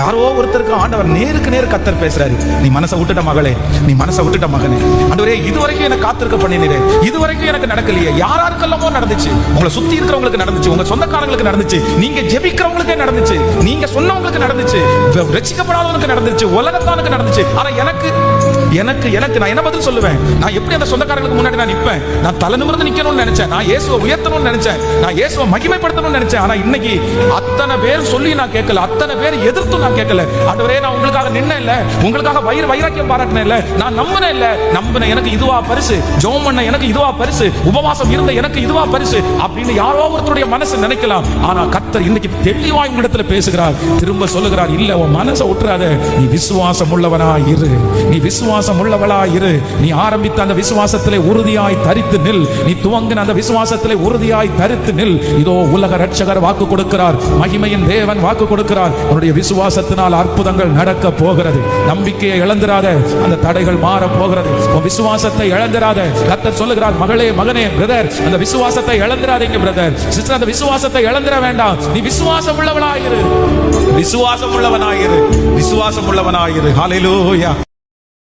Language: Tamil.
யாரோ ஒருத்தருக்கு ஆண்டவர் நேருக்கு நேர் கத்தர் பேசுறாரு. நீ மனசை விட்டுட்ட மகளே, நீ மனசை விட்டுட்ட மகனே, ஆண்டவரே இதுவரைக்கும் எனக்கு காத்திருக்க பண்ணினீரே, இதுவரைக்கும் எனக்கு நடக்கலையே. யாராருக்கெல்லாமோ நடந்துச்சு, உங்களை சுத்தி இருக்கிறவங்களுக்கு நடந்துச்சு, உங்க சொந்தக்காரங்களுக்கு நடந்துச்சு, நீங்க ஜெபிக்கிறவங்களுக்கே நடந்துச்சு, நீங்க சொன்னவங்களுக்கு நடந்துச்சு, ரட்சிக்கப்படாதவங்களுக்கு நடந்துச்சு, உலகத்தானுக்கு நடந்துச்சு. ஆனா எனக்கு எனக்கு எனக்கு நான் என்ன பதில் சொல்லுவேன்? நான் எப்படி அந்த சொந்தக்காரங்களுக்கு முன்னாடி நான் நிற்பேன்? நான் தலை நிமிர்ந்து நிக்கணும்னு நினைச்சேன், நான் இயேசுவை உயர்த்தணும்னு நினைச்சேன், நான் இயேசுவை மகிமைப்படுத்தணும்னு நினைச்சேன். ஆனா இன்னைக்கு அத்தனை பேர் சொல்லி நான் கேட்கல, அத்தனை பேர் எதிர்த்து நான் கேட்கல. ஆண்டவரே நான் உங்களுக்காக நின்ன இல்ல, உங்களுக்காக வைராக்கியம் பாராட்டின இல்ல, நான் நம்பின இல்ல, நம்பின எனக்கு இதுவா பரிசு, ஜெபம் பண்ண எனக்கு இதுவா பரிசு, உபவாசம் இருந்த எனக்கு இதுவா பரிசு அப்படின்னு யாரோ ஒருத்தருடைய மனசு நினைக்கலாம். ஆனா கர்த்தர் இன்னைக்கு தெளிவாய் உங்களிடத்துல பேசுகிறார், திரும்ப சொல்லுகிறார், இல்ல உன் மனசை விட்டுறாத, நீ விசுவாசம் உள்ளவனா இரு, நீ விசுவாசம் உள்ளவளா இரு, நீ ஆரம்பித்த அந்த விசுவாசத்திலே உறுதியாய் தரித்து நில், நீ துவங்கின அந்த விசுவாசத்திலே உறுதியாய் தரித்து நில். இதோ உலக ரட்சகர் வாக்கு கொடுக்கிறார், மகிமையின் தேவன் வாக்கு கொடுக்கிறார், உன்னுடைய விசுவாசத்தினால் அற்புதங்கள் நடக்க போகிறது. நம்பிக்கையை இழந்திராத, அந்த தடைகள் மாற போகிறது. உன் விசுவாசத்தை இழந்திராத. கர்த்தர் சொல்லுகிறார், மகளே மகனே பிரதர், அந்த விசுவாசத்தை இழந்திராதீங்க பிரதர் சிஸ்டர், அந்த விசுவாசத்தை இழந்திர வேண்டாம். நீ விசுவாசம் உள்ளவனாயிரு, விசுவாசம் உள்ளவனாயிரு, விசுவாசம் உள்ளவனாயிரு. ஹல்லேலூயா.